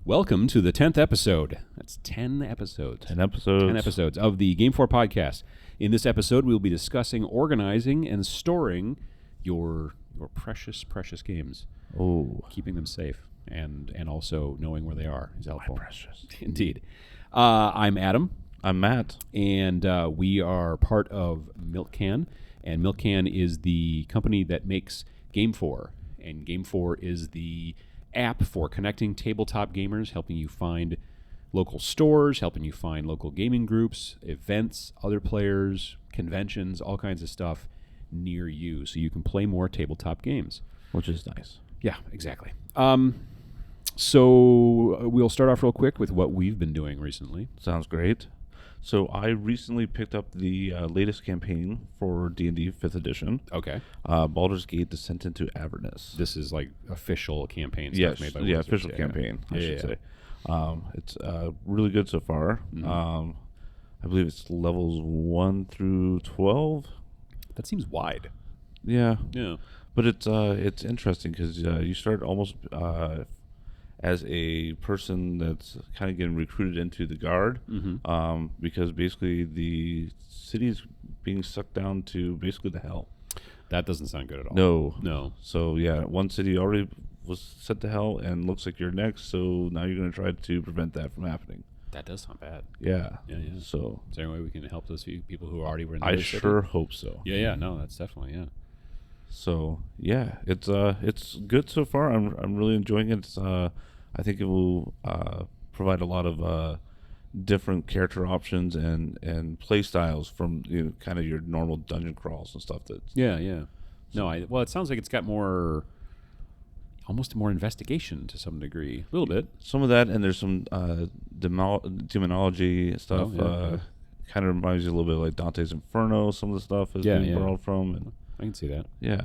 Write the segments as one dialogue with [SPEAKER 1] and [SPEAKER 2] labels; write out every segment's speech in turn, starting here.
[SPEAKER 1] Welcome to the 10th episode. That's 10 episodes.
[SPEAKER 2] 10 episodes.
[SPEAKER 1] 10 episodes of the GameFor Podcast. In this episode, we'll be discussing organizing and storing your precious, precious games.
[SPEAKER 2] Oh.
[SPEAKER 1] Keeping them safe and also knowing where they are is helpful.
[SPEAKER 2] My precious.
[SPEAKER 1] Indeed. I'm Adam.
[SPEAKER 2] I'm Matt.
[SPEAKER 1] And we are part of Milk Can. And Milk Can is the company that makes GameFor. And GameFor is the app for connecting tabletop gamers, helping you find local stores, helping you find local gaming groups, events, other players, conventions, all kinds of stuff near you so you can play more tabletop games.
[SPEAKER 2] Which is nice.
[SPEAKER 1] Yeah, exactly. So we'll start off real quick with what we've been doing recently.
[SPEAKER 2] Sounds great. So I recently picked up the latest campaign for D&D 5th edition.
[SPEAKER 1] Okay.
[SPEAKER 2] Baldur's Gate Descent into Avernus.
[SPEAKER 1] This is like official campaign stuff
[SPEAKER 2] Yes,
[SPEAKER 1] made by
[SPEAKER 2] yeah,
[SPEAKER 1] Wizards.
[SPEAKER 2] official campaign, I should say.
[SPEAKER 1] Yeah.
[SPEAKER 2] It's really good so far.
[SPEAKER 1] Mm-hmm.
[SPEAKER 2] I believe it's levels 1 through 12.
[SPEAKER 1] That seems wide.
[SPEAKER 2] Yeah.
[SPEAKER 1] Yeah.
[SPEAKER 2] But it's interesting because you start almost as a person that's kind of getting recruited into the guard, because basically the city's being sucked down to basically the hell.
[SPEAKER 1] That doesn't sound good at all.
[SPEAKER 2] No. So yeah, one city already was sent to hell, and looks like you're next. So now you're going to try to prevent that from happening.
[SPEAKER 1] That does sound bad.
[SPEAKER 2] Yeah.
[SPEAKER 1] Yeah.
[SPEAKER 2] So
[SPEAKER 1] is there any way we can help those few people who already were in the
[SPEAKER 2] I
[SPEAKER 1] city?
[SPEAKER 2] sure hope so.
[SPEAKER 1] Yeah. No, that's definitely, yeah.
[SPEAKER 2] So yeah, it's good so far. I'm really enjoying it. I think it will provide a lot of different character options and play styles from kind of your normal dungeon crawls and stuff.
[SPEAKER 1] Yeah. No, it sounds like it's got almost more investigation to some degree, a little bit.
[SPEAKER 2] Some of that, and there's some demonology stuff.
[SPEAKER 1] Oh, yeah.
[SPEAKER 2] Kind of reminds you a little bit like Dante's Inferno. Some of the stuff is being borrowed from. And
[SPEAKER 1] I can see that.
[SPEAKER 2] yeah.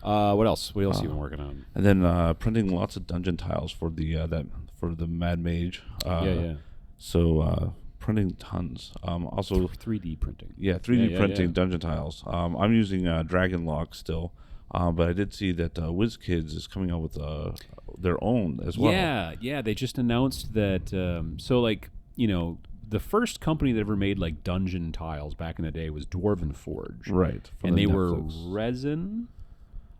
[SPEAKER 1] What else? What else have you been working on?
[SPEAKER 2] And then printing lots of dungeon tiles for the Mad Mage. So printing tons. Also
[SPEAKER 1] 3D printing.
[SPEAKER 2] Yeah, 3D printing dungeon tiles. I'm using Dragon Lock still, but I did see that WizKids is coming out with their own as well.
[SPEAKER 1] Yeah. They just announced that. The first company that ever made like dungeon tiles back in the day was Dwarven Forge.
[SPEAKER 2] Right.
[SPEAKER 1] And they were resin.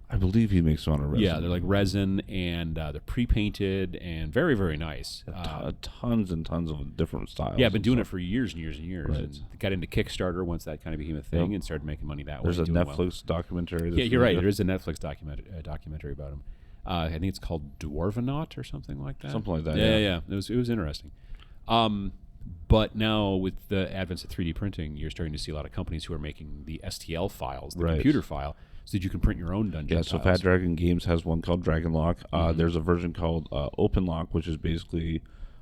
[SPEAKER 2] I believe he makes them on a resin.
[SPEAKER 1] Yeah, they're like resin, and they're pre-painted and very, very nice.
[SPEAKER 2] Tons and tons of different styles.
[SPEAKER 1] Yeah, I've been doing it for years and years and years.
[SPEAKER 2] Right.
[SPEAKER 1] And got into Kickstarter once that kind of became a thing and started making money that way.
[SPEAKER 2] There's a Netflix documentary.
[SPEAKER 1] Yeah, you're right. There is a Netflix documentary about him. I think it's called Dwarvenaut or something like that.
[SPEAKER 2] Something like that.
[SPEAKER 1] Yeah. It was interesting. But now with the advent of 3D printing, you're starting to see a lot of companies who are making the STL files, the computer file, so that you can print your own dungeon tiles.
[SPEAKER 2] So Fat Dragon Games has one called Dragon Lock. There's a version called Open Lock, which is basically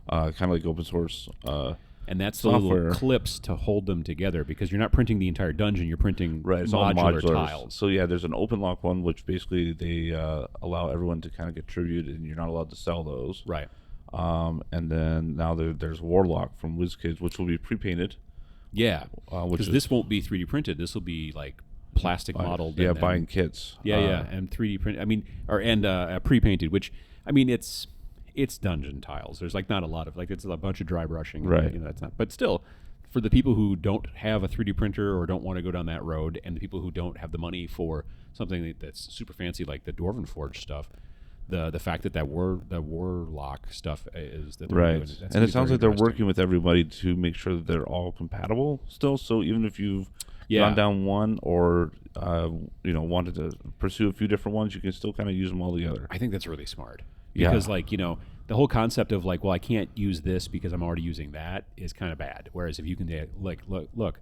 [SPEAKER 2] kind of like open source
[SPEAKER 1] and that's
[SPEAKER 2] software.
[SPEAKER 1] The little clips to hold them together, because you're not printing the entire dungeon, you're printing modular tiles.
[SPEAKER 2] So yeah, there's an Open Lock one, which basically they allow everyone to kind of contribute, and you're not allowed to sell those.
[SPEAKER 1] Right.
[SPEAKER 2] And then now there's Warlock from WizKids, which will be pre-painted.
[SPEAKER 1] Yeah, because this won't be 3D printed. This will be like plastic modeled.
[SPEAKER 2] Yeah, buying kits.
[SPEAKER 1] And 3D print. Pre-painted. Which it's dungeon tiles. There's like not a lot of it's a bunch of dry brushing.
[SPEAKER 2] Right.
[SPEAKER 1] That's not. But still, for the people who don't have a 3D printer or don't want to go down that road, and the people who don't have the money for something that's super fancy like the Dwarven Forge stuff. The fact that Warlock stuff is that they're doing,
[SPEAKER 2] and it sounds like they're working with everybody to make sure that they're all compatible still. So even if you've gone down one or wanted to pursue a few different ones, you can still kind of use them all together.
[SPEAKER 1] I think that's really smart because the whole concept of like, well, I can't use this because I'm already using that is kind of bad. Whereas if you can look.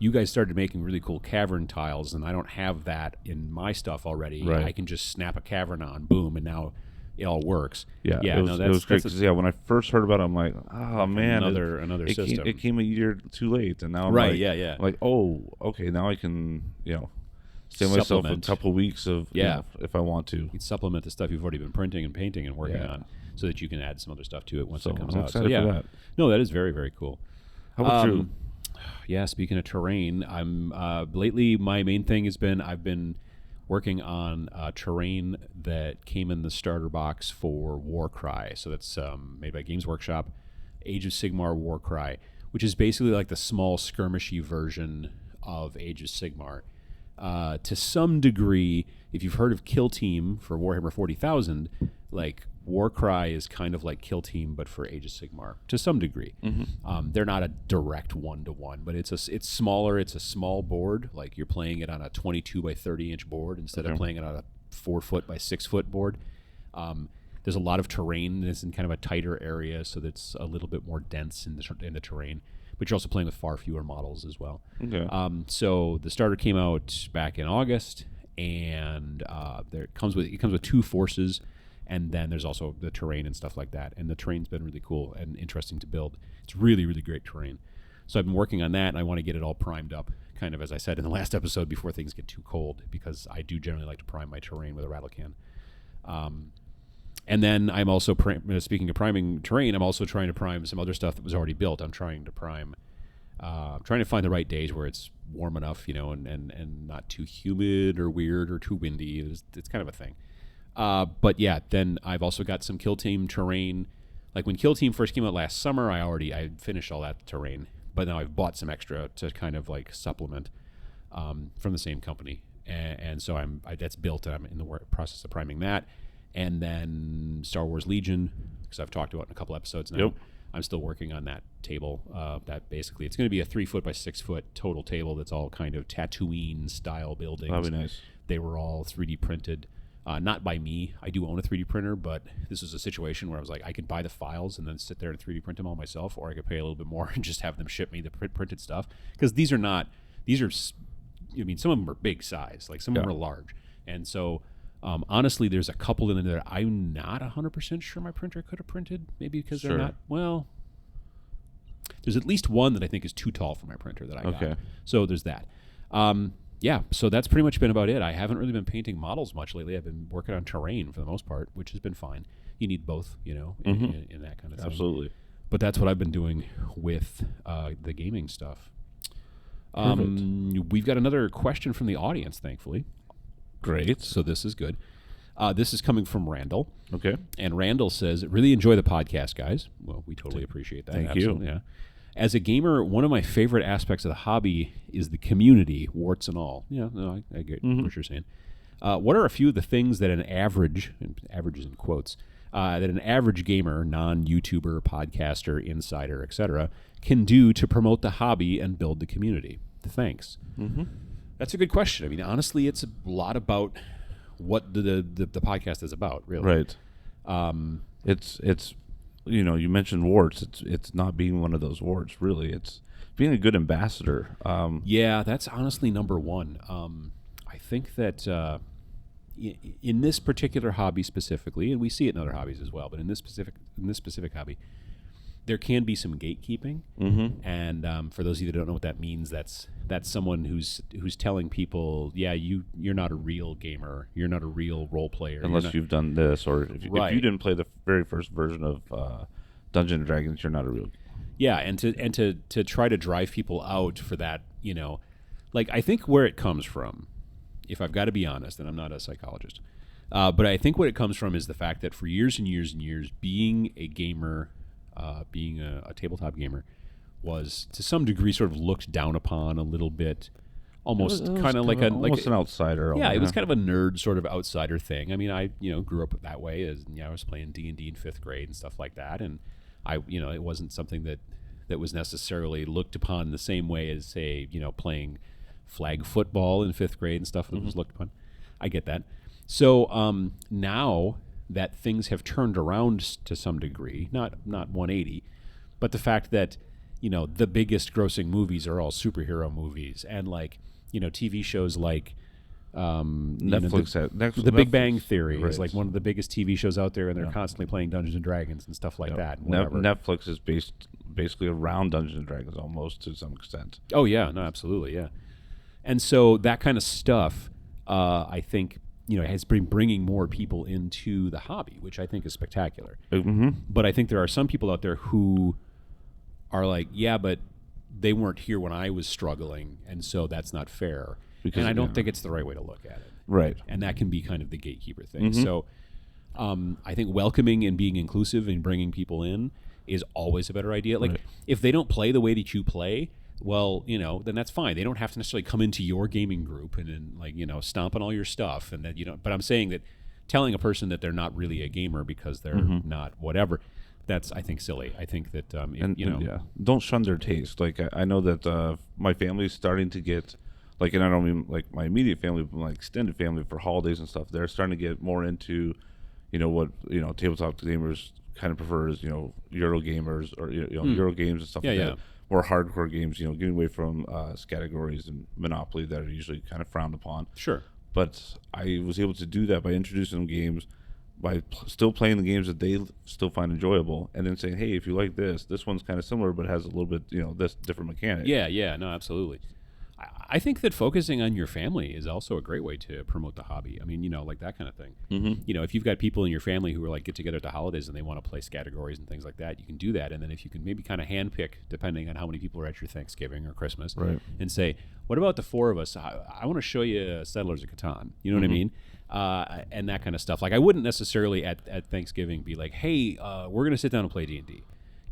[SPEAKER 1] You guys started making really cool cavern tiles, and I don't have that in my stuff already.
[SPEAKER 2] Right.
[SPEAKER 1] I can just snap a cavern on, boom, and now it all works.
[SPEAKER 2] Yeah, it was great because when I first heard about it, I'm like, oh man,
[SPEAKER 1] another system.
[SPEAKER 2] It came a year too late, and now I'm I'm like, oh, okay, now I can stay myself a couple of weeks of if I want to.
[SPEAKER 1] You can supplement the stuff you've already been printing and painting and working on, so that you can add some other stuff to it once it comes
[SPEAKER 2] I'm
[SPEAKER 1] out.
[SPEAKER 2] Excited for that.
[SPEAKER 1] No, that is very, very cool.
[SPEAKER 2] How about you?
[SPEAKER 1] Yeah, speaking of terrain, I'm lately my main thing has been working on terrain that came in the starter box for Warcry. So that's made by Games Workshop, Age of Sigmar Warcry, which is basically like the small skirmishy version of Age of Sigmar. To some degree, if you've heard of Kill Team for Warhammer 40,000, like Warcry is kind of like Kill Team, but for Age of Sigmar to some degree. They're not a direct one-to-one, but it's smaller. It's a small board. Like you're playing it on a 22 by 30 inch board instead of playing it on a 4 foot by 6 foot board. There's a lot of terrain. It's in kind of a tighter area, so that's a little bit more dense in the terrain. But you're also playing with far fewer models as well.
[SPEAKER 2] Okay.
[SPEAKER 1] So the starter came out back in August, and it comes with 2 forces, and then there's also the terrain and stuff like that. And the terrain's been really cool and interesting to build. It's really, really great terrain. So I've been working on that, and I want to get it all primed up, kind of as I said in the last episode, before things get too cold, because I do generally like to prime my terrain with a rattle can. And then I'm also, speaking of priming terrain, I'm also trying to prime some other stuff that was already built. I'm trying to prime, trying to find the right days where it's warm enough, and not too humid or weird or too windy. It's kind of a thing. But yeah, then I've also got some Kill Team terrain. Like when Kill Team first came out last summer, I finished all that terrain, but now I've bought some extra to kind of like supplement from the same company, and so that's built, and I'm in the process of priming that. And then Star Wars Legion, because I've talked about it in a couple episodes now.
[SPEAKER 2] Yep.
[SPEAKER 1] I'm still working on that table. That basically, it's going to be a 3 foot by 6 foot total table that's all kind of Tatooine style buildings.
[SPEAKER 2] That'd be nice.
[SPEAKER 1] They were all 3D printed, not by me. I do own a 3D printer, but this was a situation where I was like, I could buy the files and then sit there and 3D print them all myself, or I could pay a little bit more and just have them ship me the printed stuff. Because some of them are big size, like some of them are large. And so, honestly, there's a couple in there that I'm not 100% sure my printer could have printed, maybe because they're not, well, there's at least one that I think is too tall for my printer that I got. So there's that. Yeah, so that's pretty much been about it. I haven't really been painting models much lately. I've been working on terrain for the most part, which has been fine. You need both, in that kind of thing.
[SPEAKER 2] Absolutely.
[SPEAKER 1] But that's what I've been doing with the gaming stuff. We've got another question from the audience, thankfully.
[SPEAKER 2] Great.
[SPEAKER 1] So this is good. This is coming from Randall.
[SPEAKER 2] Okay.
[SPEAKER 1] And Randall says, really enjoy the podcast, guys. Well, we totally appreciate that.
[SPEAKER 2] Thank you.
[SPEAKER 1] Yeah. As a gamer, one of my favorite aspects of the hobby is the community, warts and all. Yeah, no, I get what you're saying. What are a few of the things that an average, and averages in quotes, that an average gamer, non-YouTuber, podcaster, insider, etc., can do to promote the hobby and build the community? Thanks. That's a good question. I mean, honestly, it's a lot about what the podcast is about, really.
[SPEAKER 2] Right. It's you mentioned warts. It's not being one of those warts, really. It's being a good ambassador.
[SPEAKER 1] Yeah, that's honestly number one. I think that in this particular hobby specifically, and we see it in other hobbies as well, but in this specific hobby, there can be some gatekeeping. And for those of you that don't know what that means, that's someone who's telling people, yeah, you're not a real gamer, you're not a real role player
[SPEAKER 2] unless you've done this, or if you didn't play the very first version of Dungeons and Dragons, you're not a real.
[SPEAKER 1] Yeah, and to try to drive people out for that, like I think where it comes from, if I've got to be honest, and I'm not a psychologist, but I think what it comes from is the fact that for years and years and years, being a gamer. Being a tabletop gamer was to some degree sort of looked down upon a little bit, almost kind of like
[SPEAKER 2] an outsider.
[SPEAKER 1] Yeah, it was kind of a nerd sort of outsider thing. I mean, I grew up that way as I was playing D&D in 5th grade and stuff like that, and it wasn't something that was necessarily looked upon the same way as say playing flag football in 5th grade and stuff that was looked upon. I get that. So now that things have turned around to some degree, not 180, but the fact that the biggest grossing movies are all superhero movies, and TV shows like
[SPEAKER 2] Netflix.
[SPEAKER 1] The Big Bang Theory is like one of the biggest TV shows out there, and they're constantly playing Dungeons and Dragons and stuff like that.
[SPEAKER 2] Netflix is basically around Dungeons and Dragons almost to some extent.
[SPEAKER 1] Oh yeah, no, absolutely, yeah. And so that kind of stuff, I think, has been bringing more people into the hobby, which I think is spectacular. But I think there are some people out there who are like, yeah, but they weren't here when I was struggling, and so that's not fair. And I don't think it's the right way to look at it.
[SPEAKER 2] Right.
[SPEAKER 1] And that can be kind of the gatekeeper thing. So I think welcoming and being inclusive and bringing people in is always a better idea. Like if they don't play the way that you play, well, then that's fine. They don't have to necessarily come into your gaming group and then like, stomp on all your stuff and that but I'm saying that telling a person that they're not really a gamer because they're not whatever, that's, I think, silly. I think that,
[SPEAKER 2] don't shun their taste. Like I know that my family's starting to get, like, and I don't mean like my immediate family, but my extended family for holidays and stuff. They're starting to get more into, what tabletop gamers kind of prefers, Euro gamers or Euro games and stuff like that. More hardcore games, getting away from categories and Monopoly that are usually kind of frowned upon.
[SPEAKER 1] Sure.
[SPEAKER 2] But I was able to do that by introducing them games, by still playing the games that they still find enjoyable, and then saying, hey, if you like this one's kind of similar but has a little bit, this different mechanic.
[SPEAKER 1] Yeah, no, absolutely. I think that focusing on your family is also a great way to promote the hobby. I mean, like that kind of thing. If you've got people in your family who are like get together at the holidays and they want to play categories and things like that, you can do that. And then if you can maybe kind of handpick, depending on how many people are at your Thanksgiving or Christmas, and say, what about the four of us? I want to show you Settlers of Catan. You know what I mean? And that kind of stuff. Like I wouldn't necessarily at Thanksgiving be like, hey, we're going to sit down and play D&D.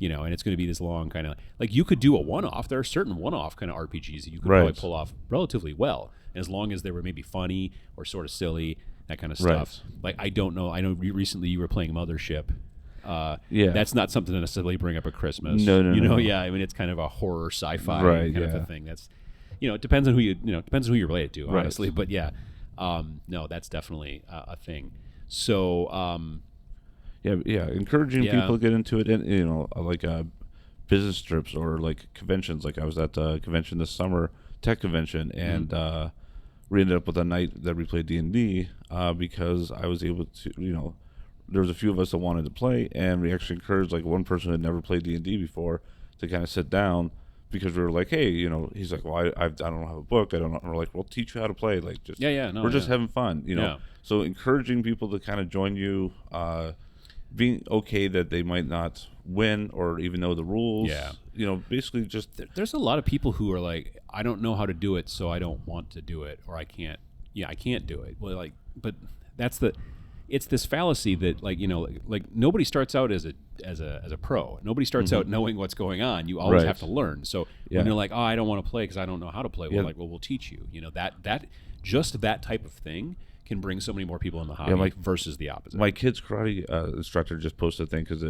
[SPEAKER 1] And it's going to be this long kind of, like you could do a one-off. There are certain one-off kind of RPGs that you could probably pull off relatively well, as long as they were maybe funny or sort of silly, that kind of stuff. Like I don't know. I know recently you were playing Mothership. That's not something to necessarily bring up at Christmas.
[SPEAKER 2] No.
[SPEAKER 1] Yeah, I mean it's kind of a horror sci-fi kind of a thing. That's, it depends on who you're related to, honestly. But no, that's definitely a thing. So.
[SPEAKER 2] Encouraging people to get into it, and like business trips or like conventions. Like I was at a convention this summer, tech convention, and we ended up with a night that we played D&D because I was able to, there was a few of us that wanted to play, and we actually encouraged like one person who had never played D&D before to kind of sit down, because we were like, hey, he's like, well, I don't have a book, I don't know. And we're like, we'll teach you how to play, like just we're just having fun, So encouraging people to kind of join you. Being okay that they might not win or even know the rules. Basically just...
[SPEAKER 1] There's a lot of people who are like, I don't know how to do it, so I don't want to do it, or I can't do it. Well, like, but it's this fallacy that like nobody starts out as a pro. Nobody starts out knowing what's going on. You always have to learn. So when you're like, oh, I don't want to play because I don't know how to play. Well, we'll teach you. That just that type of thing can bring so many more people in the hobby versus the opposite.
[SPEAKER 2] My kid's karate instructor just posted a thing because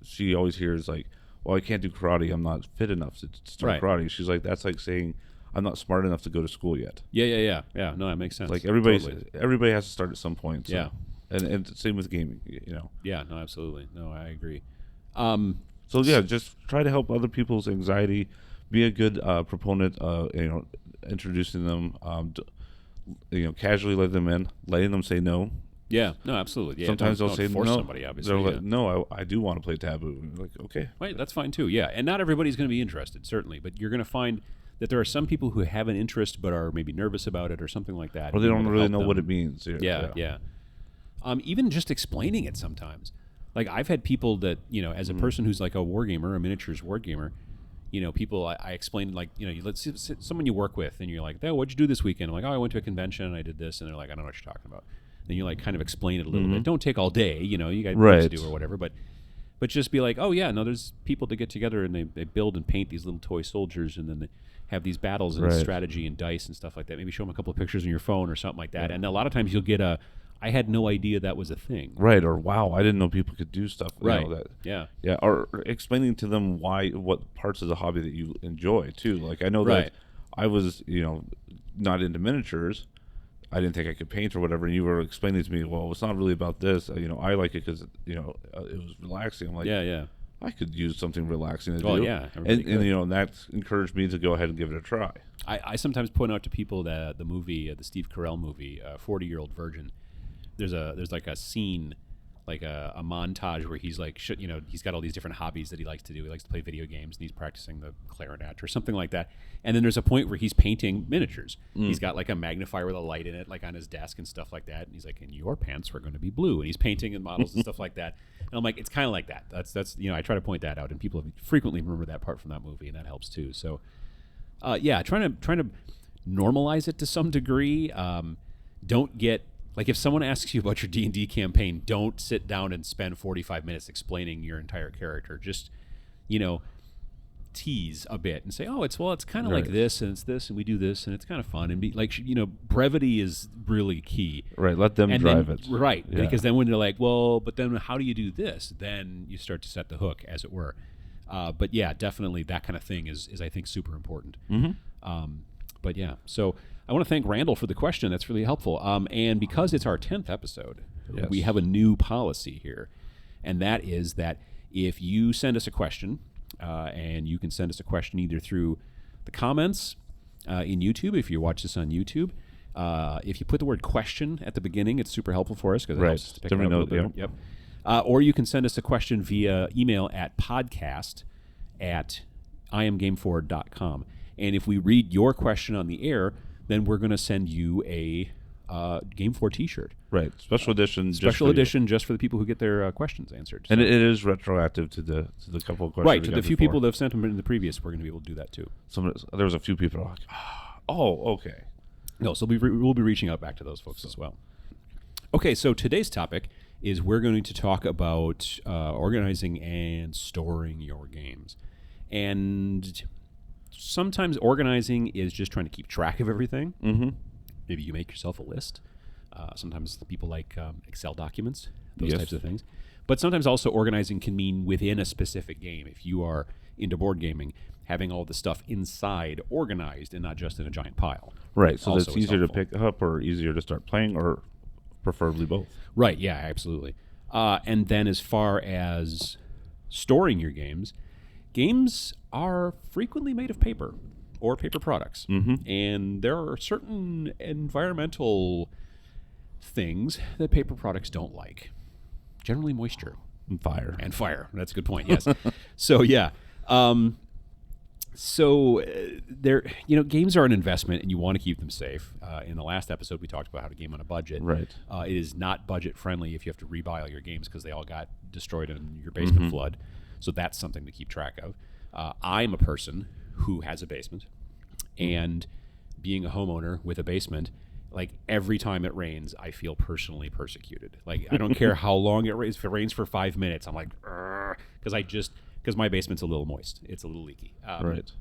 [SPEAKER 2] she always hears like, well, I can't do karate, I'm not fit enough to start karate. She's like, that's like saying I'm not smart enough to go to school yet.
[SPEAKER 1] Yeah. No, that makes sense.
[SPEAKER 2] Like everybody has to start at some point. So. And same with gaming,
[SPEAKER 1] Yeah, no, absolutely. No, I agree.
[SPEAKER 2] Just try to help other people's anxiety. Be a good proponent. Introducing them. Casually let them in, letting them say no.
[SPEAKER 1] Yeah, no, absolutely. Yeah,
[SPEAKER 2] sometimes they'll say
[SPEAKER 1] force
[SPEAKER 2] no.
[SPEAKER 1] Somebody, obviously.
[SPEAKER 2] They're like, no, I do want to play Taboo. And you're like, okay,
[SPEAKER 1] right, that's fine too. Yeah, and not everybody's going to be interested, certainly, but you're going to find that there are some people who have an interest but are maybe nervous about it or something like that,
[SPEAKER 2] or they don't really know what it means.
[SPEAKER 1] Yeah. Even just explaining it sometimes. Like I've had people that as a person who's like a wargamer, a miniatures wargamer. People I explained, like, let's see someone you work with and you're like, oh, what'd you do this weekend? I'm like, oh, I went to a convention and I did this. And they're like, I don't know what you're talking about. Then you like kind of explain it a little bit. Don't take all day, you got things to do or whatever. But just be like, oh yeah, no, there's people that get together and they build and paint these little toy soldiers and then they have these battles and strategy and dice and stuff like that. Maybe show them a couple of pictures on your phone or something like that. And a lot of times you'll get I had no idea that was a thing.
[SPEAKER 2] Right, or wow, I didn't know people could do stuff.
[SPEAKER 1] Right.
[SPEAKER 2] Yeah, or explaining to them what parts of the hobby that you enjoy too. Like I know that I was, not into miniatures. I didn't think I could paint or whatever, and you were explaining to me, well, it's not really about this. I like it because it was relaxing. I'm like,
[SPEAKER 1] yeah.
[SPEAKER 2] I could use something relaxing to do.
[SPEAKER 1] Oh yeah,
[SPEAKER 2] and that encouraged me to go ahead and give it a try.
[SPEAKER 1] I sometimes point out to people that the movie, the Steve Carell movie, 40-Year-Old Virgin. There's like a scene, like a montage where he's like, he's got all these different hobbies that he likes to do. He likes to play video games and he's practicing the clarinet or something like that. And then there's a point where he's painting miniatures. He's got like a magnifier with a light in it, like on his desk and stuff like that. And he's like, and your pants are going to be blue. And he's painting and models and stuff like that. And I'm like, it's kind of like that. That's I try to point that out, and people frequently remember that part from that movie, and that helps too. So, trying to normalize it to some degree. don't get like if someone asks you about your D&D campaign, don't sit down and spend 45 minutes explaining your entire character. Just, tease a bit and say, oh, it's kind of like this and it's this and we do this and it's kind of fun and be like, brevity is really key.
[SPEAKER 2] Right. Let them drive it.
[SPEAKER 1] Right.
[SPEAKER 2] Yeah.
[SPEAKER 1] Because then when they're like, well, but then how do you do this? Then you start to set the hook, as it were. But yeah, definitely that kind of thing is I think super important. But yeah, so I want to thank Randall for the question. That's really helpful. And because it's our 10th episode, we have a new policy here. And that is that if you send us a question, and you can send us a question either through the comments in YouTube, if you watch this on YouTube. If you put the word question at the beginning, it's super helpful for us because it helps us to pick it up a little bit. Yep. Or you can send us a question via email at podcast@iamgamefor.com. And if we read your question on the air, then we're going to send you a GameFor t-shirt.
[SPEAKER 2] Right. Special edition.
[SPEAKER 1] Just for the people who get their questions answered.
[SPEAKER 2] And it is retroactive to the couple of questions.
[SPEAKER 1] Right. To the few people that have sent them in the previous, we're going to be able to do that too.
[SPEAKER 2] There was a few people who were like, oh, okay.
[SPEAKER 1] No, so we'll be reaching out back to those folks as well. Okay, so today's topic is we're going to talk about organizing and storing your games. And sometimes organizing is just trying to keep track of everything. Mm-hmm. Maybe you make yourself a list. Sometimes people like Excel documents, those types of things. But sometimes also organizing can mean within a specific game. If you are into board gaming, having all the stuff inside organized and not just in a giant pile.
[SPEAKER 2] Right, so that's easier to pick up or easier to start playing or preferably both.
[SPEAKER 1] Right, yeah, absolutely. And then as far as storing your games are frequently made of paper or paper products. Mm-hmm. And there are certain environmental things that paper products don't like. Generally moisture.
[SPEAKER 2] And fire.
[SPEAKER 1] That's a good point, yes. So, yeah. Games are an investment and you want to keep them safe. In the last episode, we talked about how to game on a budget.
[SPEAKER 2] Right.
[SPEAKER 1] It is not budget friendly if you have to rebuy all your games because they all got destroyed in your basement flood. So that's something to keep track of. I'm a person who has a basement, and being a homeowner with a basement, like every time it rains, I feel personally persecuted. Like I don't care how long it rains. If it rains for 5 minutes, I'm like, because my basement's a little moist. It's a little leaky.
[SPEAKER 2] Right.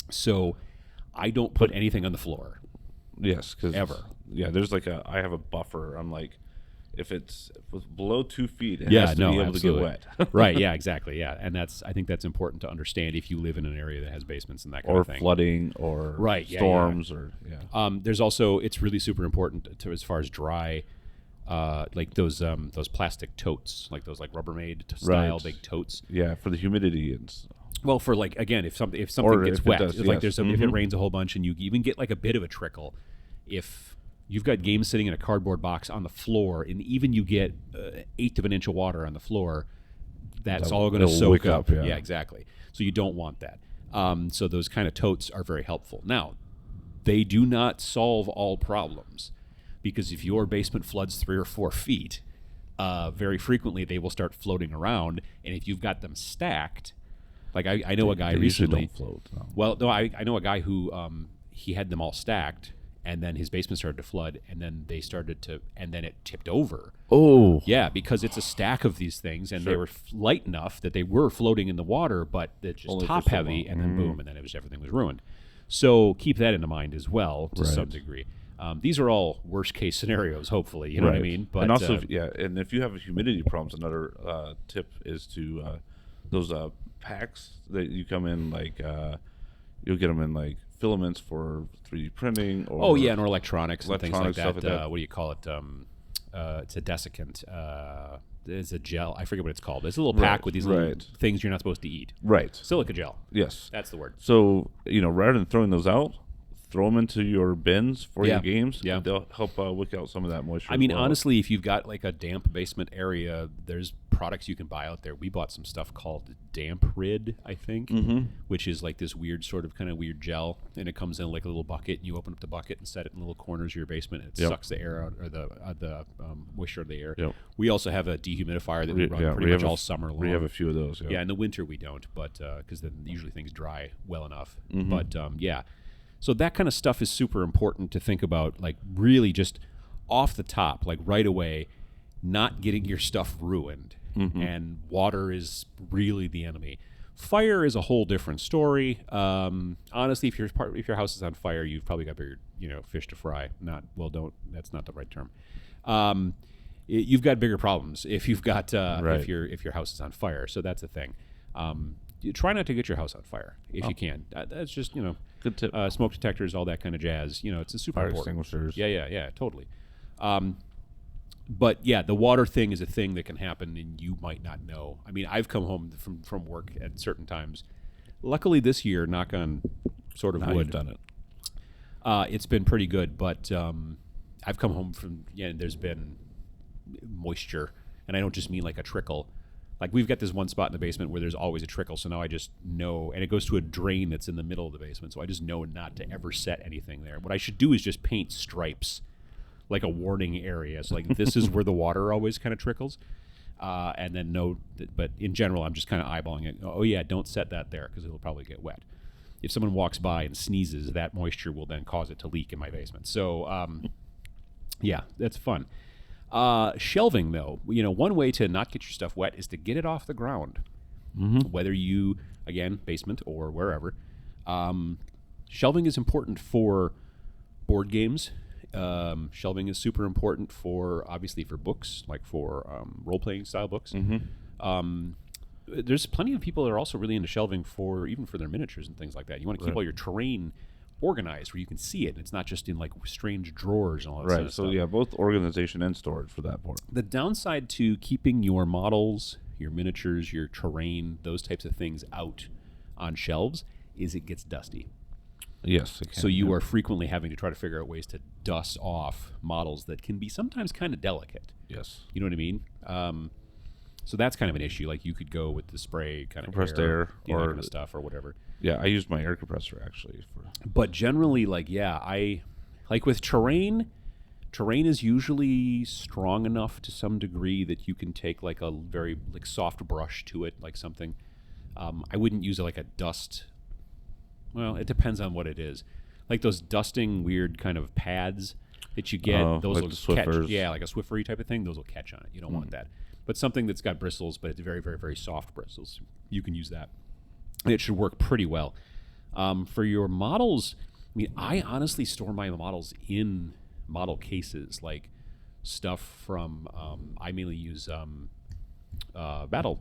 [SPEAKER 1] So I don't put anything on the floor.
[SPEAKER 2] Yes, because
[SPEAKER 1] ever.
[SPEAKER 2] Yeah, there's I have a buffer. I'm like, if it's below 2 feet, it has to be able to get wet.
[SPEAKER 1] Right, yeah, exactly, yeah. And I think that's important to understand if you live in an area that has basements and that kind of thing.
[SPEAKER 2] Or flooding or storms.
[SPEAKER 1] There's also, it's really super important to as far as dry, like those plastic totes, like those like Rubbermaid style big totes.
[SPEAKER 2] Yeah, for the humidity.
[SPEAKER 1] Well, for like, again, if something gets wet, if it rains a whole bunch and you even get like a bit of a trickle, if you've got games sitting in a cardboard box on the floor, and even you get 1/8 of an inch of water on the floor, that's all going to soak up. Yeah, exactly. So you don't want that. So those kind of totes are very helpful. Now, they do not solve all problems, because if your basement floods 3 or 4 feet, very frequently they will start floating around, and if you've got them stacked, like I know a guy recently.
[SPEAKER 2] Don't float. No.
[SPEAKER 1] Well, no, I know a guy who he had them all stacked. And then his basement started to flood, and then it tipped over.
[SPEAKER 2] Oh.
[SPEAKER 1] Yeah, because it's a stack of these things, and they were light enough that they were floating in the water, but they're just top heavy, and then boom, and then everything was ruined. So keep that in mind as well to some degree. These are all worst case scenarios, hopefully, you know what I mean? But,
[SPEAKER 2] and also, and if you have humidity problems, another tip is to those packs that you come in, like you'll get them in like filaments for 3D printing or
[SPEAKER 1] and electronics and things like that. What do you call it? It's a dessicant. It's a gel. I forget what it's called. It's a little pack with these little things you're not supposed to eat.
[SPEAKER 2] Right.
[SPEAKER 1] Silica gel.
[SPEAKER 2] Yes.
[SPEAKER 1] That's the word.
[SPEAKER 2] So, rather than throwing those out, throw them into your bins for your games.
[SPEAKER 1] Yeah.
[SPEAKER 2] They'll help wick out some of that moisture.
[SPEAKER 1] I mean, honestly, if you've got like a damp basement area, there's products you can buy out there. We bought some stuff called Damp Rid, I think, which is like this weird kind of weird gel, and it comes in like a little bucket, and you open up the bucket and set it in little corners of your basement, and it sucks the air out, or the moisture of the air. Yep. We also have a dehumidifier that we run pretty much all summer long.
[SPEAKER 2] We have a few of those.
[SPEAKER 1] Yeah, in the winter we don't, but because then usually things dry well enough. But So that kind of stuff is super important to think about, like really just off the top, like right away, not getting your stuff ruined. And water is really the enemy. Fire is a whole different story. Honestly, if your house is on fire, you've probably got bigger, fish to fry. That's not the right term. You've got bigger problems if you've got if your house is on fire. So that's the thing. You try not to get your house on fire if you can. That's just
[SPEAKER 2] good tip.
[SPEAKER 1] Smoke detectors, all that kind of jazz. It's a super
[SPEAKER 2] Fire
[SPEAKER 1] important.
[SPEAKER 2] extinguishers.
[SPEAKER 1] Yeah, totally. But yeah, the water thing is a thing that can happen, and you might not know. I mean, I've come home from work at certain times. Luckily, this year, knock on sort of wood,
[SPEAKER 2] You've done it.
[SPEAKER 1] It's been pretty good. But I've come home and there's been moisture, and I don't just mean like a trickle. Like we've got this one spot in the basement where there's always a trickle, so now I just know, and it goes to a drain that's in the middle of the basement, so I just know not to ever set anything there. What I should do is just paint stripes, like a warning area. So like this is where the water always kind of trickles, and then but in general, I'm just kind of eyeballing it. Oh yeah, don't set that there because it'll probably get wet. If someone walks by and sneezes, that moisture will then cause it to leak in my basement. So yeah, that's fun. Shelving, though, one way to not get your stuff wet is to get it off the ground. Whether you, again, basement or wherever. Shelving is important for board games. Shelving is super important obviously for books, like for role-playing style books. There's plenty of people that are also really into shelving even for their miniatures and things like that. You want to keep all your terrain organized where you can see it, and it's not just in like strange drawers and all that sort of stuff.
[SPEAKER 2] So yeah, both organization and storage for that part.
[SPEAKER 1] The downside to keeping your models, your miniatures, your terrain, those types of things out on shelves is it gets dusty.
[SPEAKER 2] Yes, it can.
[SPEAKER 1] So you are frequently having to try to figure out ways to dust off models that can be sometimes kind of delicate.
[SPEAKER 2] Yes.
[SPEAKER 1] You know what I mean? So that's kind of an issue. Like you could go with the spray kind of
[SPEAKER 2] compressed air
[SPEAKER 1] that kind of stuff or whatever.
[SPEAKER 2] Yeah, I used my air compressor actually
[SPEAKER 1] But generally, I like with terrain. Terrain is usually strong enough to some degree that you can take like a very soft brush to it, like something. I wouldn't use it like a dust. Well, it depends on what it is. Like those dusting weird kind of pads that you get, those
[SPEAKER 2] like
[SPEAKER 1] will
[SPEAKER 2] the Swiffers.
[SPEAKER 1] catch. Yeah, like a Swiffery type of thing. Those will catch on it. You don't want that. But something that's got bristles, but it's very, very, very soft bristles, you can use that. It should work pretty well. For your models, I mean, I honestly store my models in model cases, like stuff from. I mainly use Battle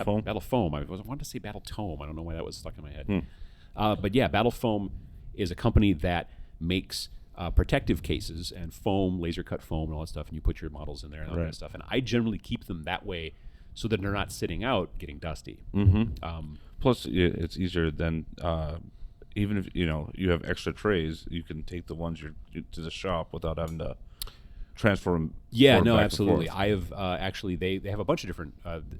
[SPEAKER 2] Foam.
[SPEAKER 1] Battle Foam. I wanted to say Battle Tome. I don't know why that was stuck in my head. But yeah, Battle Foam is a company that makes protective cases and foam, laser cut foam, and all that stuff, and you put your models in there and all that stuff. And I generally keep them that way so that they're not sitting out getting dusty.
[SPEAKER 2] Plus, it's easier than even if you have extra trays, you can take the ones to the shop without having to transfer them.
[SPEAKER 1] Yeah, no, absolutely. I have actually they have a bunch of different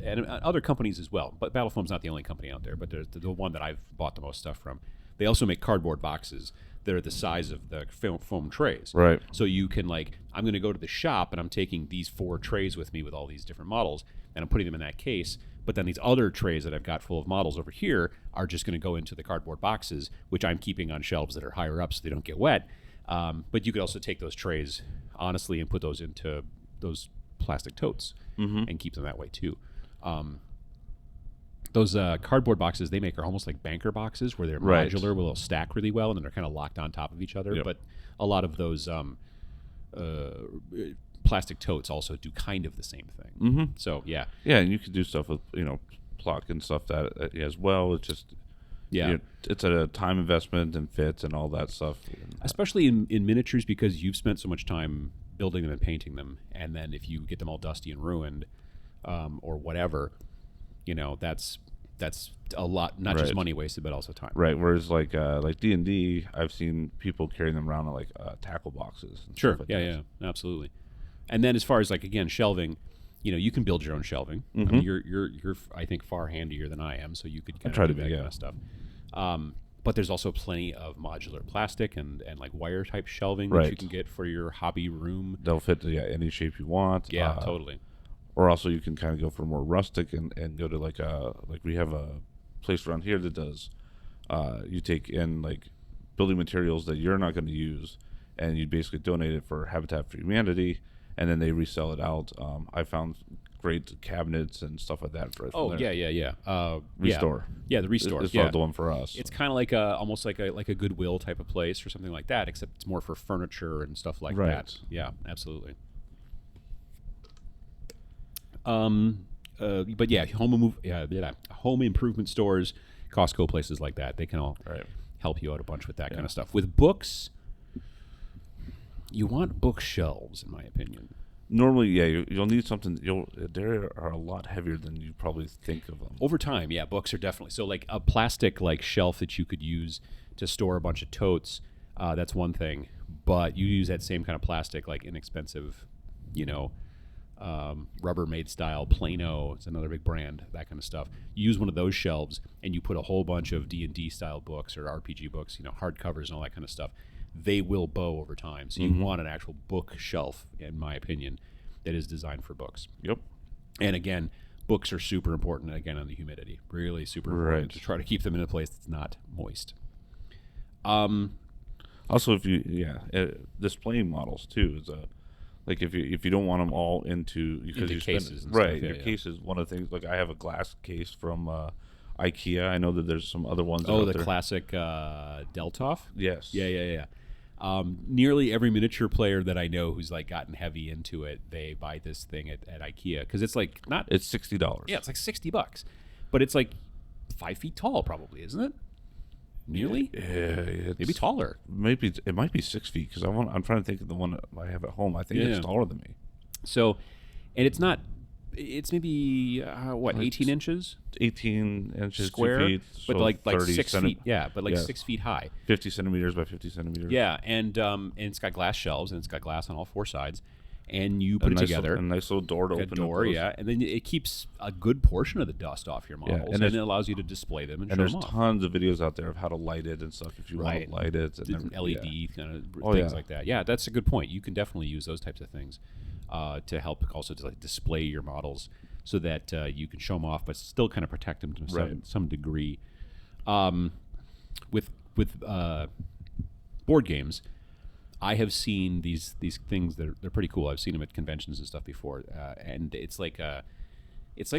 [SPEAKER 1] and other companies as well. But Battle Foam's not the only company out there, but they're the one that I've bought the most stuff from. They also make cardboard boxes that are the size of the foam trays.
[SPEAKER 2] Right.
[SPEAKER 1] So you can I'm going to go to the shop and I'm taking these 4 trays with me with all these different models and I'm putting them in that case. But then these other trays that I've got full of models over here are just going to go into the cardboard boxes, which I'm keeping on shelves that are higher up so they don't get wet. But you could also take those trays, honestly, and put those into those plastic totes and keep them that way too. Those cardboard boxes they make are almost like banker boxes where they're modular, where they'll stack really well, and then they're kind of locked on top of each other. Yep. But a lot of those plastic totes also do kind of the same thing. So, yeah.
[SPEAKER 2] Yeah, and you could do stuff with, pluck and stuff that as well. It's just, it's a time investment and fits and all that stuff.
[SPEAKER 1] Especially in miniatures because you've spent so much time building them and painting them. And then if you get them all dusty and ruined or whatever, that's a lot, not just money wasted, but also time.
[SPEAKER 2] Right. Whereas like D&D, I've seen people carrying them around in tackle boxes. And
[SPEAKER 1] sure.
[SPEAKER 2] Stuff like
[SPEAKER 1] Yeah, absolutely. And then as far as again, shelving, you can build your own shelving. I mean, you're I think far handier than I am, so you could
[SPEAKER 2] try to
[SPEAKER 1] do
[SPEAKER 2] do
[SPEAKER 1] that
[SPEAKER 2] that
[SPEAKER 1] kind of stuff. But there's also plenty of modular plastic and wire type shelving that you can get for your hobby room.
[SPEAKER 2] They'll fit any shape you want.
[SPEAKER 1] Yeah, totally.
[SPEAKER 2] Or also you can kind of go for more rustic and go to like we have a place around here that does you take in building materials that you're not going to use and you basically donate it for Habitat for Humanity, and then they resell it out. I found great cabinets and stuff like that. Right
[SPEAKER 1] Oh yeah.
[SPEAKER 2] Restore.
[SPEAKER 1] Yeah, the Restore.
[SPEAKER 2] It's
[SPEAKER 1] yeah.
[SPEAKER 2] the one for us.
[SPEAKER 1] It's kind of like almost like a Goodwill type of place or something like that, except it's more for furniture and stuff like that. Yeah, absolutely. But yeah, home improvement stores, Costco, places like that, they can all help you out a bunch with that kind of stuff. With books, you want bookshelves, in my opinion.
[SPEAKER 2] Normally, you'll need something. They are a lot heavier than you probably think of them.
[SPEAKER 1] Over time, yeah, books are definitely so. Like a plastic shelf that you could use to store a bunch of totes. That's one thing, but you use that same kind of plastic, like inexpensive, Rubbermaid style Plano. It's another big brand. That kind of stuff. You use one of those shelves, and you put a whole bunch of D&D style books or RPG books, hardcovers and all that kind of stuff. They will bow over time. So you want an actual bookshelf, in my opinion, that is designed for books.
[SPEAKER 2] Yep.
[SPEAKER 1] And again, books are super important, again, on the humidity. Really super important to try to keep them in a place that's not moist.
[SPEAKER 2] Also, if you, displaying models, too, is if you don't want them all into
[SPEAKER 1] cases.
[SPEAKER 2] Cases, one of the things, I have a glass case from IKEA. I know that there's some other ones.
[SPEAKER 1] Oh, the classic Deltoff?
[SPEAKER 2] Yes.
[SPEAKER 1] Yeah. Nearly every miniature player that I know who's gotten heavy into it, they buy this thing at IKEA because it's
[SPEAKER 2] it's $60.
[SPEAKER 1] Yeah, it's $60, but it's 5 feet tall, probably, isn't it? Nearly?
[SPEAKER 2] Yeah,
[SPEAKER 1] maybe taller.
[SPEAKER 2] Maybe it might be 6 feet because I'm trying to think of the one I have at home. I think it's taller than me.
[SPEAKER 1] So, and it's not. It's maybe 18 inches?
[SPEAKER 2] 18 inches
[SPEAKER 1] square,
[SPEAKER 2] 2 feet,
[SPEAKER 1] but
[SPEAKER 2] so
[SPEAKER 1] like 6
[SPEAKER 2] centi-
[SPEAKER 1] feet. Yeah, but 6 feet high.
[SPEAKER 2] 50 centimeters by 50 centimeters.
[SPEAKER 1] Yeah, and it's got glass shelves and it's got glass on all four sides, and you put it together.
[SPEAKER 2] A nice little door to open.
[SPEAKER 1] Door, and then it keeps a good portion of the dust off your models, and it allows you to display them and show them off.
[SPEAKER 2] And there's tons of videos out there of how to light it and stuff if you want to light it. And
[SPEAKER 1] LED kind of things like that. Yeah, that's a good point. You can definitely use those types of things to help also to display your models so that you can show them off, but still kind of protect them to some degree. With board games, I have seen these things that they're pretty cool. I've seen them at conventions and stuff before, and it's like a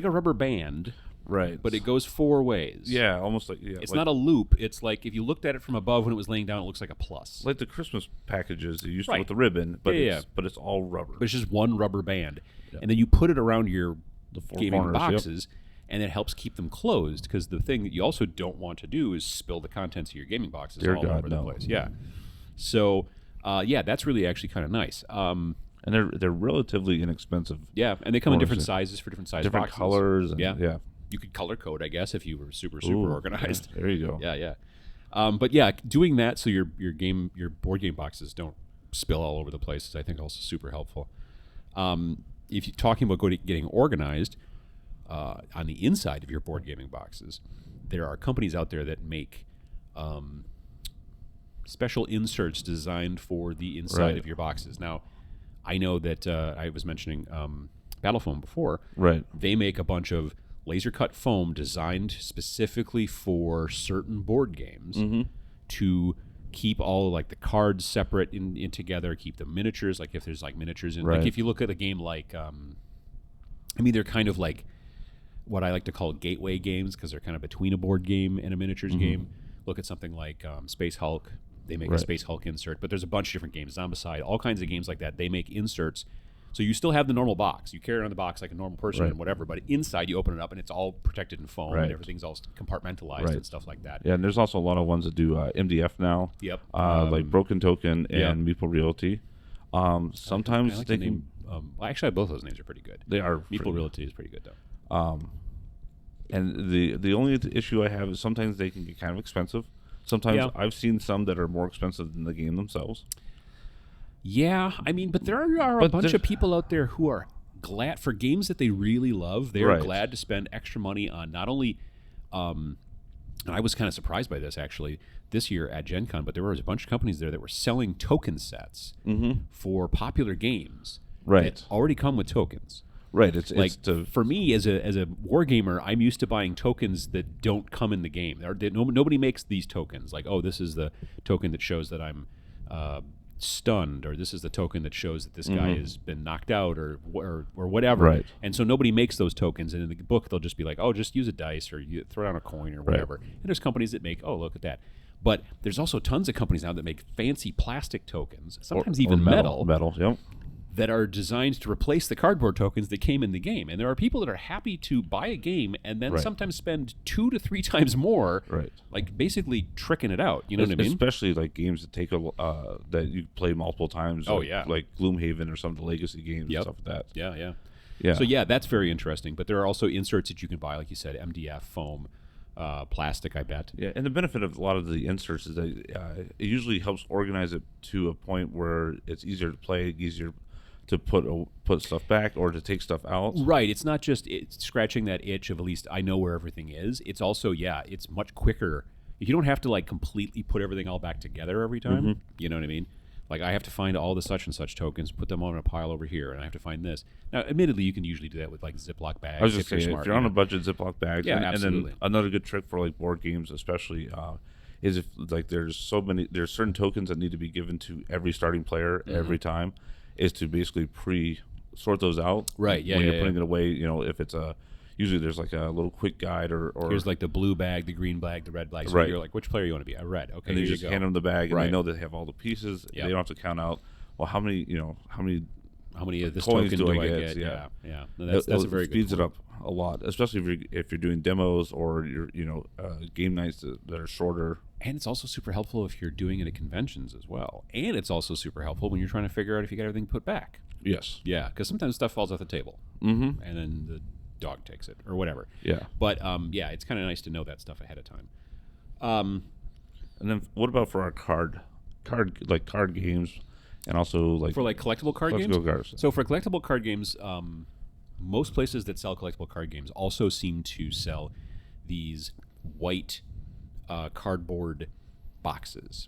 [SPEAKER 1] rubber band,
[SPEAKER 2] right?
[SPEAKER 1] But it goes four ways.
[SPEAKER 2] Yeah, almost like
[SPEAKER 1] it's not a loop. It's like if you looked at it from above when it was laying down, it looks like a plus,
[SPEAKER 2] like the Christmas packages you used to with the ribbon, but it's all rubber.
[SPEAKER 1] But it's just one rubber band, and then you put it around your gaming boxes, and it helps keep them closed. Because the thing that you also don't want to do is spill the contents of your gaming boxes all over the place. Yeah, so. That's really actually kind of nice.
[SPEAKER 2] And they're relatively inexpensive.
[SPEAKER 1] Yeah, and they come in different sizes for different sizes,
[SPEAKER 2] different colors. And
[SPEAKER 1] you could color code, I guess, if you were super organized.
[SPEAKER 2] Yeah, there you go.
[SPEAKER 1] Yeah. But doing that so your board game boxes don't spill all over the place is, I think, also super helpful. If you're talking about getting organized on the inside of your board gaming boxes, there are companies out there that make special inserts designed for the inside of your boxes. Now, I know that I was mentioning Battle Foam before.
[SPEAKER 2] Right.
[SPEAKER 1] They make a bunch of laser cut foam designed specifically for certain board games to keep all the cards separate in together, keep the miniatures, if there's miniatures in. If you look at a game they're kind of like what I like to call gateway games because they're kind of between a board game and a miniatures game. Look at something like Space Hulk. They make a Space Hulk insert, but there's a bunch of different games. Zombicide, all kinds of games like that. They make inserts. So you still have the normal box. You carry it on the box like a normal person and whatever, but inside you open it up and it's all protected in foam and everything's all compartmentalized and stuff like that.
[SPEAKER 2] Yeah, and there's also a lot of ones that do MDF now.
[SPEAKER 1] Yep.
[SPEAKER 2] Like Broken Token and Meeple Realty. Sometimes
[SPEAKER 1] like
[SPEAKER 2] they
[SPEAKER 1] can... actually, both those names are pretty good.
[SPEAKER 2] They are.
[SPEAKER 1] Meeple Realty is pretty good, though.
[SPEAKER 2] And the only issue I have is sometimes they can get kind of expensive. Sometimes I've seen some that are more expensive than the game themselves.
[SPEAKER 1] Yeah, but there are a bunch of people out there who are glad for games that they really love. They're glad to spend extra money on not only, and I was kind of surprised by this actually this year at Gen Con, but there was a bunch of companies there that were selling token sets for popular games that already come with tokens.
[SPEAKER 2] Right,
[SPEAKER 1] for me as a war gamer, I'm used to buying tokens that don't come in the game. Nobody makes these tokens. This is the token that shows that I'm stunned, or this is the token that shows that this guy has been knocked out, or whatever.
[SPEAKER 2] Right.
[SPEAKER 1] And so nobody makes those tokens, and in the book they'll just be like, oh, just use a dice, or you throw down a coin, or whatever.
[SPEAKER 2] Right.
[SPEAKER 1] And there's companies that make, oh, look at that. But there's also tons of companies now that make fancy plastic tokens, sometimes even metal,
[SPEAKER 2] Yep.
[SPEAKER 1] that are designed to replace the cardboard tokens that came in the game. And there are people that are happy to buy a game and then sometimes spend 2 to 3 times more, like basically tricking it out. You know what I mean?
[SPEAKER 2] Especially like games that take that you play multiple times.
[SPEAKER 1] Oh,
[SPEAKER 2] like,
[SPEAKER 1] yeah.
[SPEAKER 2] Like Gloomhaven or some of the legacy games and stuff like that.
[SPEAKER 1] Yeah. So yeah, that's very interesting. But there are also inserts that you can buy, like you said, MDF, foam, plastic, I bet.
[SPEAKER 2] Yeah, and the benefit of a lot of the inserts is that it usually helps organize it to a point where it's easier to play, easier to put stuff back or to take stuff out.
[SPEAKER 1] Right. It's not just scratching that itch of at least I know where everything is. It's also, it's much quicker. You don't have to like completely put everything all back together every time. You know what I mean? Like I have to find all the such and such tokens, put them on a pile over here, and I have to find this. Now, admittedly, you can usually do that with like Ziploc bags.
[SPEAKER 2] I was just saying, if you're on a budget, Ziploc bags.
[SPEAKER 1] Yeah,
[SPEAKER 2] and
[SPEAKER 1] absolutely.
[SPEAKER 2] then another good trick for like board games, especially, is if like there's certain tokens that need to be given to every starting player every time, is to basically pre-sort those out.
[SPEAKER 1] Right. Yeah.
[SPEAKER 2] When you're putting it away, if it's usually there's like a little quick guide or
[SPEAKER 1] here's like the blue bag, the green bag, the red bag. So you're like, which player you want to be? A red. Okay.
[SPEAKER 2] And you just hand them the bag, and they know they have all the pieces.
[SPEAKER 1] Yep.
[SPEAKER 2] They don't have to count out. Well, how many
[SPEAKER 1] of this
[SPEAKER 2] coins
[SPEAKER 1] token
[SPEAKER 2] do I
[SPEAKER 1] get?
[SPEAKER 2] Yeah.
[SPEAKER 1] No, that's a very good
[SPEAKER 2] speeds
[SPEAKER 1] point.
[SPEAKER 2] it up a lot, especially if you're doing demos or you're game nights that are shorter.
[SPEAKER 1] And it's also super helpful if you're doing it at conventions as well. And it's also super helpful when you're trying to figure out if you got everything put back.
[SPEAKER 2] Yes.
[SPEAKER 1] Yeah, because sometimes stuff falls off the table, and then the dog takes it or whatever.
[SPEAKER 2] Yeah.
[SPEAKER 1] But it's kind of nice to know that stuff ahead of time.
[SPEAKER 2] And then what about for our card games, and also like
[SPEAKER 1] for like collectible card games?
[SPEAKER 2] Cards.
[SPEAKER 1] So for collectible card games, most places that sell collectible card games also seem to sell these white cardboard boxes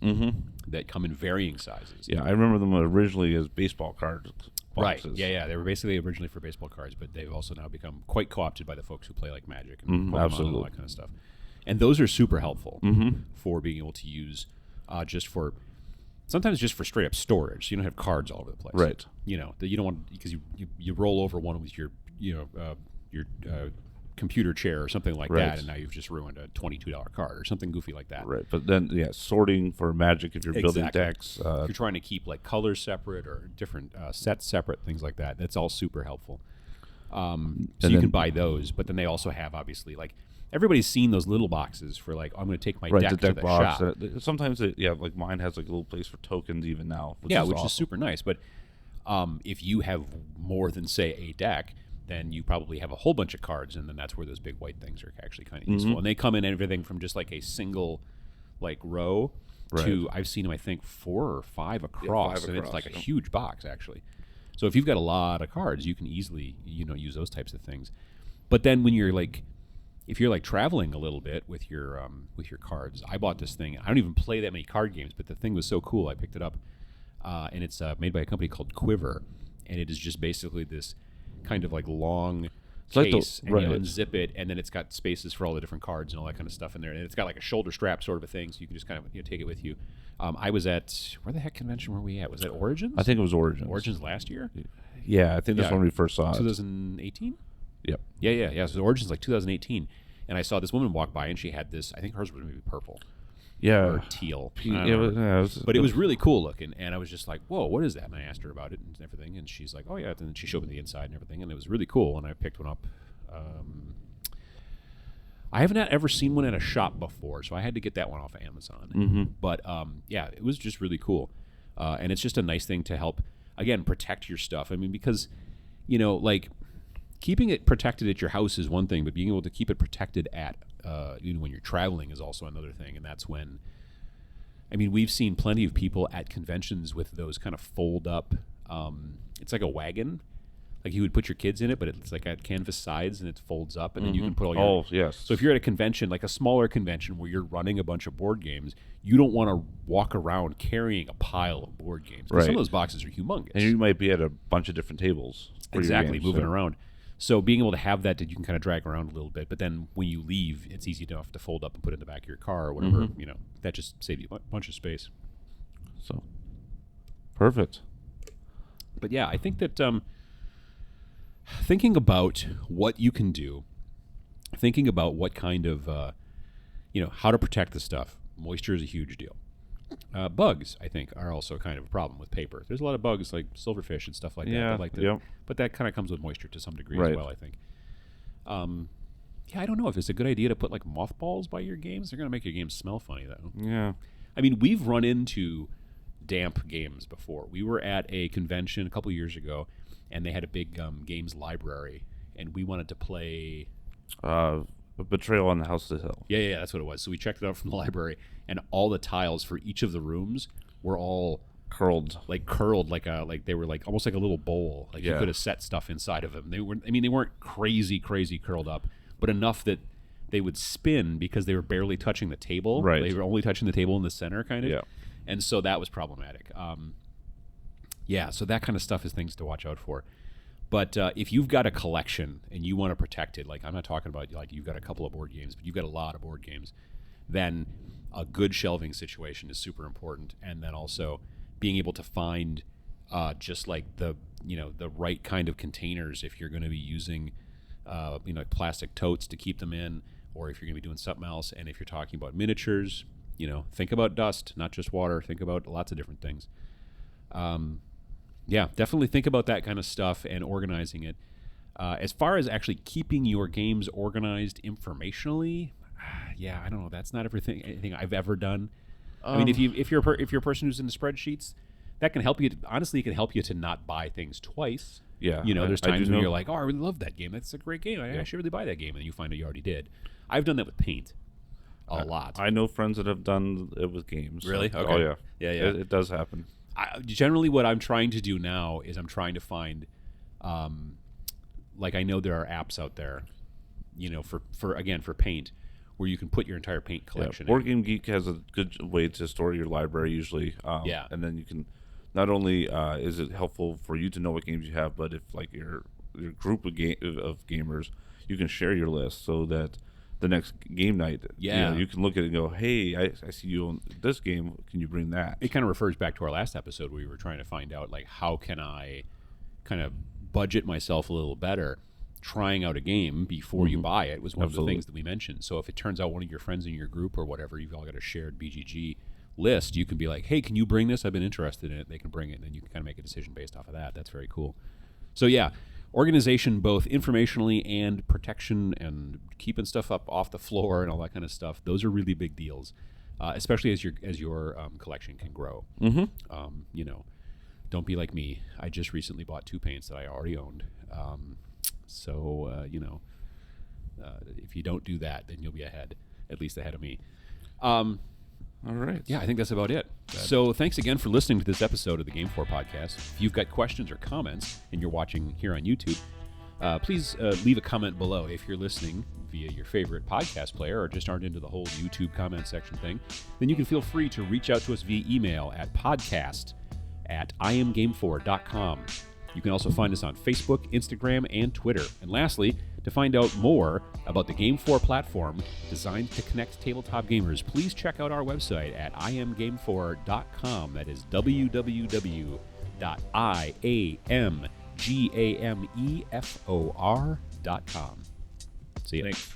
[SPEAKER 1] that come in varying sizes.
[SPEAKER 2] Yeah, I remember them originally as baseball card boxes.
[SPEAKER 1] Right. Yeah. They were basically originally for baseball cards, but they've also now become quite co-opted by the folks who play like Magic and Pokemon and all that kind of stuff. And those are super helpful for being able to use sometimes just for straight up storage. So you don't have cards all over the place.
[SPEAKER 2] Right.
[SPEAKER 1] That you don't want, because you roll over one with your computer chair or something like that, and now you've just ruined a $22 card or something goofy like that.
[SPEAKER 2] Right. But then sorting for Magic if you're building decks.
[SPEAKER 1] If you're trying to keep like colors separate or different sets separate, things like that, that's all super helpful. So you can buy those, but then they also have obviously like everybody's seen those little boxes for like, I'm going to take my deck to the
[SPEAKER 2] box.
[SPEAKER 1] shop.
[SPEAKER 2] Sometimes like mine has like a little place for tokens even now. Which
[SPEAKER 1] is super nice. But if you have more than say a deck, then you probably have a whole bunch of cards, and then that's where those big white things are actually kind of useful. And they come in everything from just like a single like row to, I've seen them I think 4 or 5 across, and it's like a huge box actually. So if you've got a lot of cards, you can easily use those types of things. But then when you're like, if you're like traveling a little bit with your cards, I bought this thing. I don't even play that many card games, but the thing was so cool, I picked it up, and it's made by a company called Quiver, and it is just basically this kind of like long case, and you unzip it, and then it's got spaces for all the different cards and all that kind of stuff in there, and it's got like a shoulder strap sort of a thing, so you can just kind of take it with you. I was at, where the heck convention were we at? Was that Origins?
[SPEAKER 2] I think it was Origins.
[SPEAKER 1] Origins last year?
[SPEAKER 2] Yeah, I think that's when we first saw it.
[SPEAKER 1] 2018?
[SPEAKER 2] Yep.
[SPEAKER 1] Yeah. So Origins like 2018, and I saw this woman walk by, and she had this, I think hers was maybe purple.
[SPEAKER 2] Yeah.
[SPEAKER 1] Or teal.
[SPEAKER 2] But
[SPEAKER 1] it was really cool looking, and I was just like, whoa, what is that? And I asked her about it and everything, and she's like, oh yeah, and then she showed me the inside and everything, and it was really cool, and I picked one up. I have not ever seen one at a shop before, so I had to get that one off of Amazon. But it was just really cool, and it's just a nice thing to help, again, protect your stuff. I mean, because, like, keeping it protected at your house is one thing, but being able to keep it protected at when you're traveling is also another thing. And that's when, I mean, we've seen plenty of people at conventions with those kind of fold up, it's like a wagon, like you would put your kids in it, but it's like at canvas sides and it folds up, and then you can put all your...
[SPEAKER 2] Oh, yes.
[SPEAKER 1] So if you're at a convention, like a smaller convention where you're running a bunch of board games, you don't want to walk around carrying a pile of board games. Right. Some of those boxes are humongous.
[SPEAKER 2] And you might be at a bunch of different tables.
[SPEAKER 1] Exactly, moving around. So being able to have that you can kind of drag around a little bit, but then when you leave, it's easy enough to fold up and put it in the back of your car or whatever. That just saves you a bunch of space.
[SPEAKER 2] So, Perfect.
[SPEAKER 1] But yeah, I think that thinking about what you can do, thinking about what kind of, how to protect the stuff. Moisture is a huge deal. Bugs, I think, are also kind of a problem with paper. There's a lot of bugs like silverfish and stuff like that. But that kind of comes with moisture to some degree as well, I think. I don't know if it's a good idea to put like mothballs by your games. They're going to make your games smell funny, though.
[SPEAKER 2] Yeah.
[SPEAKER 1] I mean, we've run into damp games before. We were at a convention a couple years ago, and they had a big games library, and we wanted to play...
[SPEAKER 2] Betrayal on the House of the Hill.
[SPEAKER 1] Yeah, that's what it was. So we checked it out from the library, and all the tiles for each of the rooms were all
[SPEAKER 2] curled,
[SPEAKER 1] like they were like almost like a little bowl. Like you could have set stuff inside of them. They weren't crazy curled up, but enough that they would spin because they were barely touching the table.
[SPEAKER 2] Right.
[SPEAKER 1] They were only touching the table in the center, kind of.
[SPEAKER 2] Yeah.
[SPEAKER 1] And so that was problematic. So that kind of stuff is things to watch out for. But if you've got a collection and you want to protect it, like I'm not talking about like you've got a couple of board games, but you've got a lot of board games, then a good shelving situation is super important. And then also being able to find just like the right kind of containers if you're going to be using plastic totes to keep them in, or if you're going to be doing something else. And if you're talking about miniatures, think about dust, not just water. Think about lots of different things. Definitely think about that kind of stuff and organizing it. As far as actually keeping your games organized informationally, I don't know. That's not anything I've ever done. I mean, if you're a person who's into spreadsheets, that can help you. Honestly, it can help you to not buy things twice.
[SPEAKER 2] Yeah,
[SPEAKER 1] there's times when you're like, oh, I really love that game. That's a great game. I should really buy that game, and you find out you already did. I've done that with paint a lot.
[SPEAKER 2] I know friends that have done it with games.
[SPEAKER 1] Really?
[SPEAKER 2] So.
[SPEAKER 1] Okay.
[SPEAKER 2] Oh yeah.
[SPEAKER 1] Yeah.
[SPEAKER 2] It does happen.
[SPEAKER 1] Generally, what I'm trying to do now is I'm trying to find, like I know there are apps out there, for paint, where you can put your entire paint collection.
[SPEAKER 2] Board Game Geek has a good way to store your library usually. And then you can, not only is it helpful for you to know what games you have, but if like your group of gamers, you can share your list so that the next game night, you can look at it and go, hey, I see you on this game. Can you bring that?
[SPEAKER 1] It kind of refers back to our last episode where we were trying to find out, like, how can I kind of budget myself a little better trying out a game before you buy it was one of the things that we mentioned. So if it turns out one of your friends in your group or whatever, you've all got a shared BGG list, you can be like, hey, can you bring this? I've been interested in it. They can bring it, and then you can kind of make a decision based off of that. That's very cool. So organization, both informationally and protection and keeping stuff up off the floor and all that kind of stuff. Those are really big deals, especially as your collection can grow. Don't be like me. I just recently bought 2 paints that I already owned. If you don't do that, then you'll be ahead of me.
[SPEAKER 2] All right.
[SPEAKER 1] Yeah, I think that's about it. So thanks again for listening to this episode of the GameFor Podcast. If you've got questions or comments and you're watching here on YouTube, please leave a comment below. If you're listening via your favorite podcast player or just aren't into the whole YouTube comment section thing, then you can feel free to reach out to us via email at podcast@iamgamefor.com. You can also find us on Facebook, Instagram, and Twitter. And lastly, to find out more about the GameFor platform designed to connect tabletop gamers, please check out our website at iamgamefor.com. That is www.iamgamefor.com. See you.
[SPEAKER 2] Thanks.